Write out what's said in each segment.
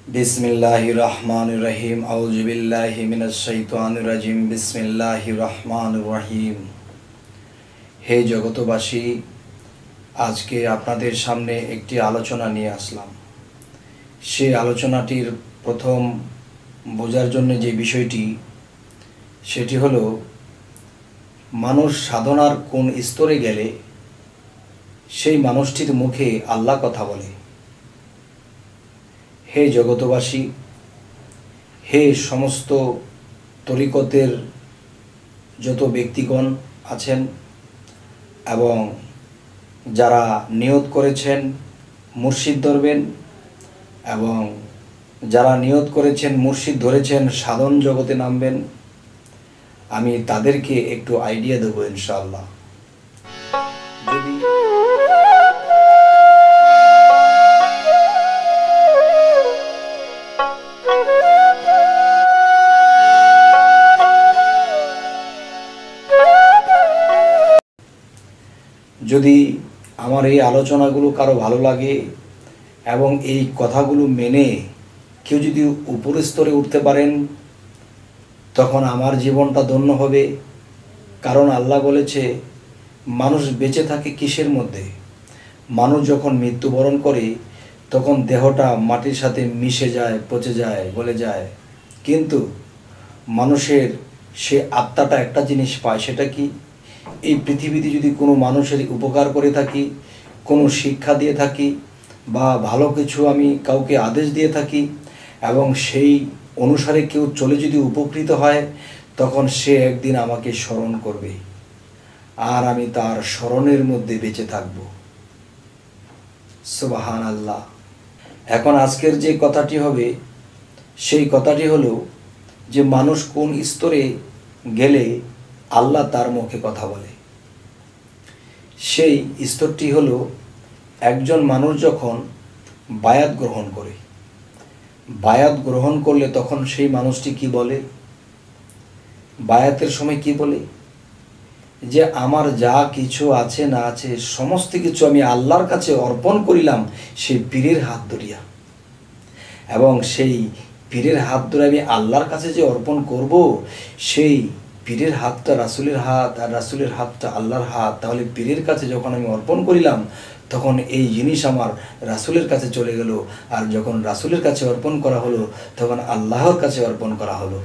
बिस्मिल्लाहिर रहमानिर रहीम आऊज़ु बिल्लाहि मिनश शैतानिर रजीम बिस्मिल्लाहिर रहमानिर रहीम। हे जगतबासी, আজকে আপনাদের সামনে একটি আলোচনা নিয়ে আসলাম। সেই আলোচনাটির প্রথম বোঝার জন্য যে বিষয়টি সেটি হলো মানুষ সাধনার কোন স্তরে গেলে সেই মানুষটির মুখে আল্লাহ কথা বলে। হে জগতবাসী, হে সমস্ত তরিকতের যত ব্যক্তিগণ আছেন এবং যারা নিয়ত করেছেন মুর্শিদ ধরবেন এবং যারা নিয়ত করেছেন মুর্শিদ ধরেছেন সাধন জগতে নামবেন, আমি তাদেরকে একটু আইডিয়া দেব ইনশাআল্লাহ। যদি আমার এই আলোচনাগুলো কারো ভালো লাগে এবং এই কথাগুলো মেনে কেউ যদি উপর স্তরে উঠতে পারেন, তখন আমার জীবনটা ধন্য হবে। কারণ আল্লাহ বলেছে মানুষ বেঁচে থাকে কিসের মধ্যে? মানুষ যখন মৃত্যুবরণ করে তখন দেহটা মাটির সাথে মিশে যায়, পচে যায়, গলে যায়, কিন্তু মানুষের সে আত্মাটা একটা জিনিস পায়। সেটা কি? এই পৃথিবীতে যদি কোনো মানুষের উপকার করে থাকি, কোনো শিক্ষা দিয়ে থাকি বা ভালো কিছু আমি কাউকে আদেশ দিয়ে থাকি এবং সেই অনুসারে কেউ চলে যদি উপকৃত হয়, তখন সে একদিন আমাকে স্মরণ করবে আর আমি তার স্মরণের মধ্যে বেঁচে থাকব। সুবহানাল্লাহ। এখন আজকের যে কথাটি হবে সেই কথাটি হলো যে মানুষ কোন স্তরে গেলে আল্লাহ তার মুখে কথা বলে। সেই স্তরটি হলো একজন মানুষ যখন বায়াত গ্রহণ করে, বায়াত গ্রহণ করলে তখন সেই মানুষটি কি বলে? বায়াতের সময় কি বলে? যে আমার যা কিছু আছে না আছে সমস্ত কিছু আমি আল্লাহর কাছে অর্পণ করিলাম সেই পীরের হাত ধরিয়া। এবং সেই পীরের হাত ধরে আমি আল্লাহর কাছে যে অর্পণ করব, সেই পীরের হাতটা রাসূলের হাত আর রাসূলের হাতটা আল্লাহর হাত। তাহলে পীরের কাছে যখন আমি অর্পণ করিলাম তখন এই জিনিস আমার রাসূলের কাছে চলে গেল, আর যখন রাসূলের কাছে অর্পণ করা হলো তখন আল্লাহর কাছে অর্পণ করা হলো।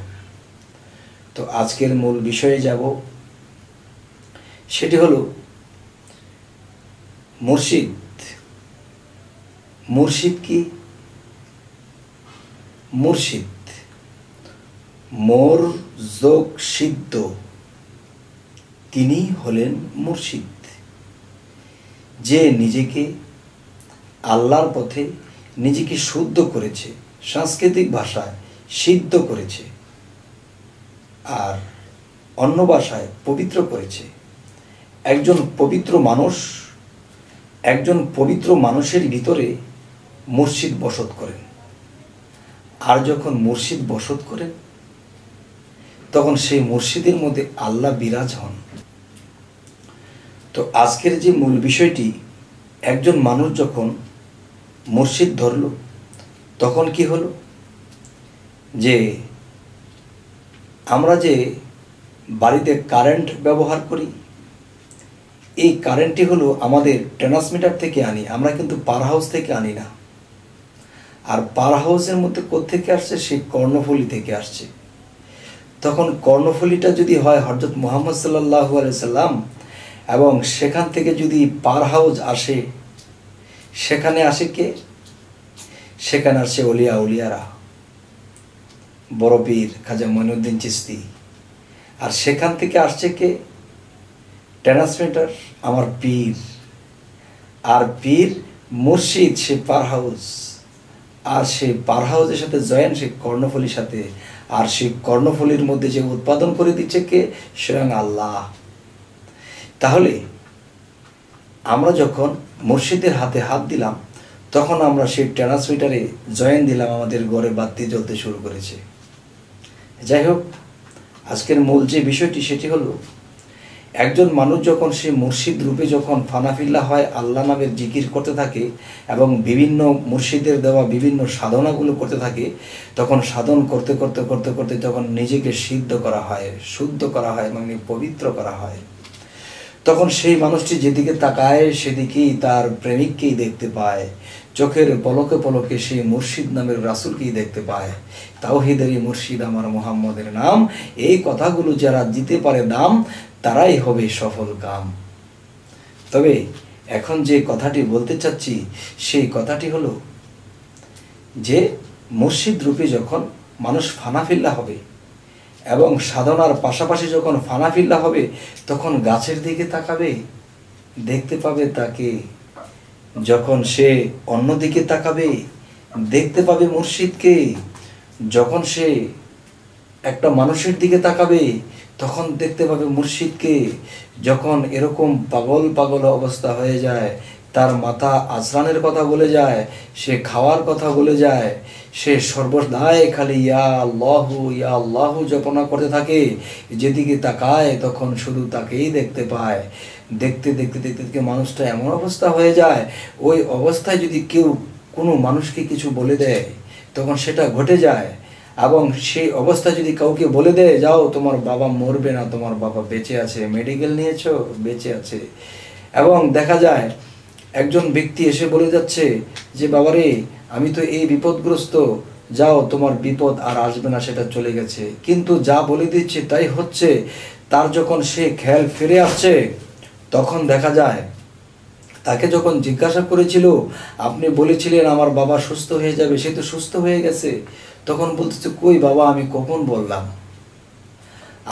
তো আজকের মূল বিষয়ে যাব, সেটি হলো মুর্শিদ। মুর্শিদ কি? মুর্শিদ মোর যোগ সিদ্ধ, তিনি হলেন মুর্শিদ, যে নিজেকে আল্লাহর পথে নিজেকে শুদ্ধ করেছে, সাংস্কৃতিক ভাষায় সিদ্ধ করেছে আর অন্য ভাষায় পবিত্র করেছে। একজন পবিত্র মানুষ, একজন পবিত্র মানুষের ভিতরে মুর্শিদ বসত করেন। আর যখন মুর্শিদ বসত করেন তখন সেই মুর্শিদের মধ্যে আল্লাহ বিরাজ হন। তো আজকের যে মূল বিষয়টি, একজন মানুষ যখন মুর্শিদ ধরল তখন কি হলো? যে আমরা যে বাড়িতে কারেন্ট ব্যবহার করি, এই কারেন্টটি হলো আমাদের ট্রান্সমিটার থেকে আনি, আমরা কিন্তু পাওয়ার হাউস থেকে আনি না। আর পাওয়ার হাউসের মধ্যে কোত্থেকে আসছে? সেই কর্ণফুলী থেকে আসছে। তখন কর্ণফুলীটা যদি হয় হযরত মুহাম্মদ সাল্লাল্লাহু আলাইহি সাল্লাম, এবং সেখান থেকে যদি পাওয়ার হাউস আসে, সেখানে আসে কে? সেখানে আসে ওলিয়া উলিয়ারা, বড় পীর খাজা মঈনুদ্দিন চিশতি। আর সেখান থেকে আসছে কে? ট্রান্সমিটার, আমার পীর। আর পীর মুর্শিদ সে পাওয়ার হাউস, আর সেই পাওয়ার হাউসের সাথে জয়েন সেই কর্ণফুলীর সাথে। আর সেই কর্ণফুলীর মধ্যে যে উৎপাদন করে দিচ্ছে কে? স্বয়ং আল্লাহ। তাহলে আমরা যখন মুর্শিদের হাতে হাত দিলাম তখন আমরা সেই ট্রান্সমিটারে জয়েন দিলাম, আমাদের ঘরে বাতি জ্বলতে শুরু করেছে। যাই হোক, আজকের মূল যে বিষয়টি সেটি হলো একজন মানুষ যখন সে মুর্শিদ রূপে যখন ফানাফিল্লা হয়, আল্লাহ নামের জিকির করতে থাকে এবং বিভিন্ন মুর্শিদের দেওয়া বিভিন্ন সাধনাগুলো করতে থাকে, তখন সাধন করতে করতে করতে করতে যখন নিজেকে সিদ্ধ করা হয়, শুদ্ধ করা হয়, মানে পবিত্র করা হয়, তখন সেই মানুষটি যেদিকে তাকায় সেদিকেই তার প্রেমিককেই দেখতে পায়, চোখের পলকে পলকে সেই মুর্শিদ নামের রাসূলকেই দেখতে পায়। তাওহীদেরই মুর্শিদ আমার মুহাম্মদের নাম, এই কথাগুলো যারা দিতে পারে দাম, তারাই হবে সফল কাম। তবে এখন যে কথাটি বলতে চাচ্ছি সেই কথাটি হলো যে মুর্শিদ রূপে যখন মানুষ ফানাফিল্লা হবে এবং সাধনার পাশাপাশি যখন ফানাফিল্লা হবে, তখন গাছের দিকে তাকাবে, দেখতে পাবে তাকে। যখন সে অন্যদিকে তাকাবে, দেখতে পাবে মুর্শিদকে। যখন সে একটা মানুষের দিকে তাকাবে, তখন দেখতে পাবে মুর্শিদকে। যখন এরকম পাগল পাগল অবস্থা হয়ে যায়, তার মাথা আজরানের কথা বলে যায়, সে খাওয়ার কথা বলে যায়, সে সর্বদাই খালি ইয়া আল্লাহু জপনা করতে থাকে, যেদিকে তাকায় তখন শুধু তাকেই দেখতে পায়। দেখতে দেখতে দেখতে দেখতে মানুষটা এমন অবস্থা হয়ে যায়, ওই অবস্থায় যদি কেউ কোনো মানুষকে কিছু বলে দেয়, তখন সেটা ঘটে যায়। এবং সেই অবস্থা যদি কাউকে বলে দেয়, যাও তোমার বাবা মরবে না, তোমার বাবা বেঁচে আছে, মেডিকেল নিয়েছো, বেঁচে আছে। এবং দেখা যায় একজন ব্যক্তি এসে বলে যাচ্ছে যে বাবারে আমি তো এই বিপদগ্রস্ত, যাও তোমার বিপদ আর আসবে না, সেটা চলে গেছে। কিন্তু যা বলে দিচ্ছে তাই হচ্ছে। তার যখন সে খেয়াল ফিরে আসছে, তখন দেখা যায় তাকে যখন জিজ্ঞাসা করেছিল, আপনি বলেছিলেন আমার বাবা সুস্থ হয়ে যাবে, সে তো সুস্থ হয়ে গেছে, তখন বলতেছে কই বাবা, আমি কখন বললাম।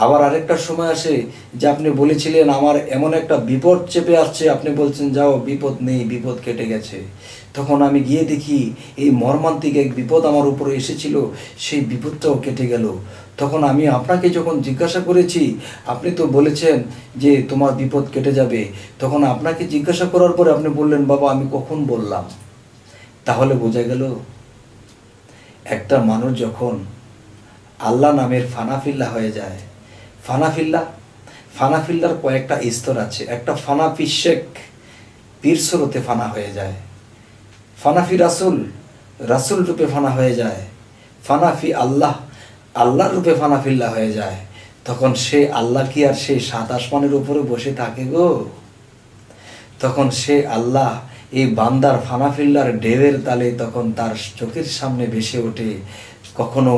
আবার আরেকটা সময় আসে যে আপনি বলেছিলেন আমার এমন একটা বিপদ চেপে আসছে, আপনি বলছেন যাও বিপদ নেই, বিপদ কেটে গেছে। তখন আমি গিয়ে দেখি এই মর্মান্তিক এক বিপদ আমার উপরে এসেছিল, সেই বিপদটাও কেটে গেল। তখন আমি আপনাকে যখন জিজ্ঞাসা করেছি, আপনি তো বলেছেন যে তোমার বিপদ কেটে যাবে, তখন আপনাকে জিজ্ঞাসা করার পরে আপনি বললেন বাবা আমি কখন বললাম। তাহলে বোঝা গেল একটা মানুষ যখন আল্লাহ নামের ফানাফিল্লা হয়ে যায়, ফানাফিল্লার কয়েকটা স্তর আছে। একটা ফানাফি শেখ, পীর সুরতে ফানা হয়ে যায়। ফানাফি রাসূল রূপে ফানা হয়ে যায়। ফানাফি আল্লাহর রূপে ফানাফিল্লা হয়ে যায়। তখন সে আল্লাহ কি আর সেই সাত আসমানের উপরে বসে থাকে গো? তখন সে আল্লাহ এই বান্দার ফানাফিল্লার ঢেউয়ের তালে তখন তার চোখের সামনে ভেসে ওঠে, কখনো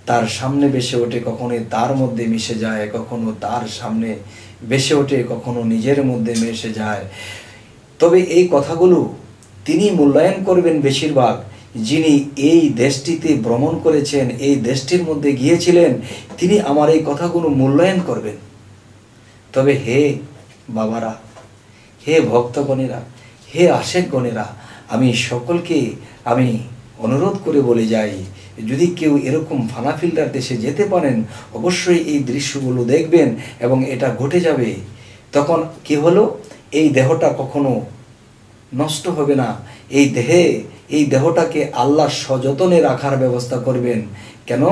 তার সামনে ভেসে ওঠে, কখনো তার মধ্যে মিশে যায়, কখনো তার সামনে ভেসে ওঠে, কখনো নিজের মধ্যে মিশে যায়। তবে এই কথাগুলো তিনি মূল্যায়ন করবেন বেশিরভাগ, যিনি এই দেশটিতে ভ্রমণ করেছেন, এই দেশটির মধ্যে গিয়েছিলেন, তিনি আমার এই কথাগুলো মূল্যায়ন করবেন। তবে হে বাবারা, হে ভক্তগণেরা, হে আশেকগণেরা, আমি সকলকে আমি অনুরোধ করে বলে যাই, যদি কেউ এরকম ফানাফিল্লার দেশে যেতে পারেন, অবশ্যই এই দৃশ্যগুলো দেখবেন এবং এটা ঘটে যাবে। তখন কি হলো, এই দেহটা কখনো নষ্ট হবে না। এই দেহটাকে আল্লাহ সযতনে রাখার ব্যবস্থা করবেন। কেন?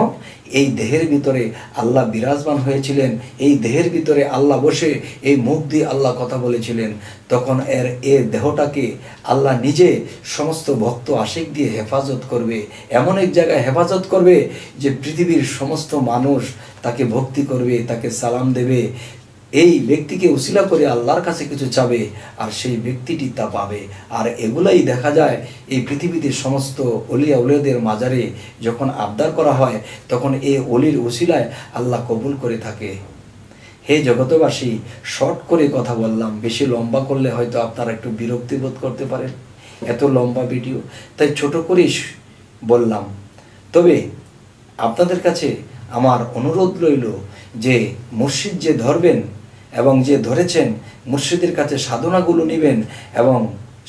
এই দেহের ভিতরে আল্লাহ বিরাজমান হয়েছিলেন, এই দেহের ভিতরে আল্লাহ বসে এই মুখ দিয়ে আল্লাহ কথা বলেছিলেন। তখন এর দেহটাকে আল্লাহ নিজে সমস্ত ভক্ত আশিক দিয়ে হেফাজত করবে, এমন এক জায়গায় হেফাজত করবে যে পৃথিবীর সমস্ত মানুষ তাকে ভক্তি করবে, তাকে সালাম দেবে। এই ব্যক্তিকে উসিলা করে আল্লাহর কাছে কিছু চাবে আর সেই ব্যক্তিটি তা পাবে। আর এগুলাই দেখা যায় এই পৃথিবীতে সমস্ত অলিয়া উলিয়াদের মাজারে যখন আবদার করা হয়, তখন এই অলির উসিলায় আল্লাহ কবুল করে থাকে। হে জগতবাসী, শর্ট করে কথা বললাম, বেশি লম্বা করলে হয়তো আপনারা একটু বিরক্তি বোধ করতে পারেন, এত লম্বা ভিডিও, তাই ছোট করেই বললাম। তবে আপনাদের কাছে আমার অনুরোধ রইল যে মুর্শিদ যে ধরবেন এবং যে ধরেছেন, মুর্শিদের কাছে সাধনাগুলো নেবেন এবং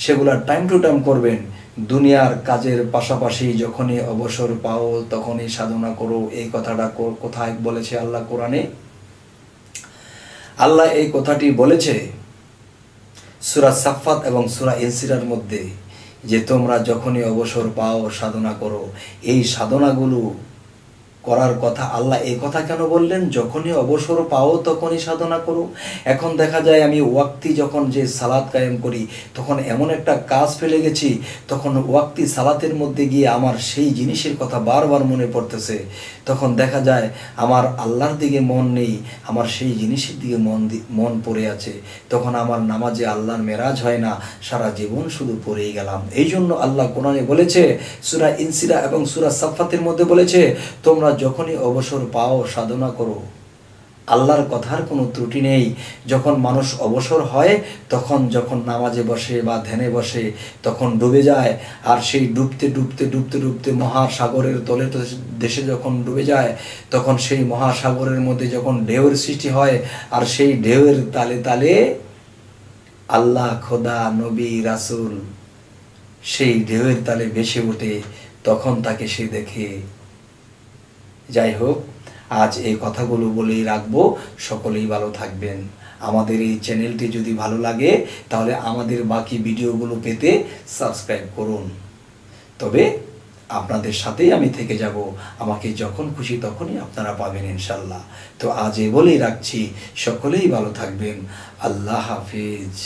সেগুলো টাইম টু টাইম করবেন। দুনিয়ার কাজের পাশাপাশি যখনই অবসর পাও তখনই সাধনা করো, এই কথাটা কোথায় বলেছে আল্লাহ কোরআনে? আল্লাহ এই কথাটি বলেছে সূরা সাফফাত এবং সূরা ইনসিরার মধ্যে, যে তোমরা যখনই অবসর পাও সাধনা করো। এই সাধনাগুলো করার কথা। আল্লাহ এই কথা কেন বললেন? যখনই অবসর পাও তখনই সাধনা করো। এখন দেখা যায় আমি ওয়াক্তি যখন যে সালাত কায়েম করি তখন এমন একটা কাজ ফেলে গেছি, তখন ওয়াক্তি সালাতের মধ্যে গিয়ে আমার সেই জিনিসের কথা বারবার মনে পড়তেছে। তখন দেখা যায় আমার আল্লাহর দিকে মন নেই, আমার সেই জিনিসের দিকে মন পড়ে আছে। তখন আমার নামাজে আল্লাহর মেরাজ হয় না, সারা জীবন শুধু পড়েই গেলাম। এই জন্য আল্লাহ কোরআনে বলেছে, সূরা ইনসিরা এবং সূরা সাফফাতের মধ্যে বলেছে, তোমরা যখনই অবসর পাও সাধনা করো। আল্লাহর কথার কোনো ত্রুটি নেই। যখন মানুষ অবসর হয় তখন যখন নামাজে বসে বা ধ্যানে বসে তখন ডুবে যায়, আর সেই ডুবতে ডুবতে ডুবতে ডুবতে মহাসাগরের তলে দেশে যখন ডুবে যায় তখন সেই মহাসাগরের মধ্যে যখন ঢেউয়ের সৃষ্টি হয়, আর সেই ঢেউয়ের তালে তালে আল্লাহ, খোদা, নবী, রাসূল সেই ঢেউয়ের তালে ভেসে ওঠে, তখন তাকে সে দেখে। যাই হোক, আজ এই কথাগুলো বলেই রাখবো। সকলেই ভালো থাকবেন। আমাদের এই চ্যানেলটি যদি ভালো লাগে তাহলে আমাদের বাকি ভিডিওগুলো পেতে সাবস্ক্রাইব করুন। তবে আপনাদের সাথেই আমি থেকে যাব, আমাকে যখন খুশি তখনই আপনারা পাবেন ইনশাল্লাহ। তো আজ এ বলেই রাখছি, সকলেই ভালো থাকবেন। আল্লাহ হাফিজ।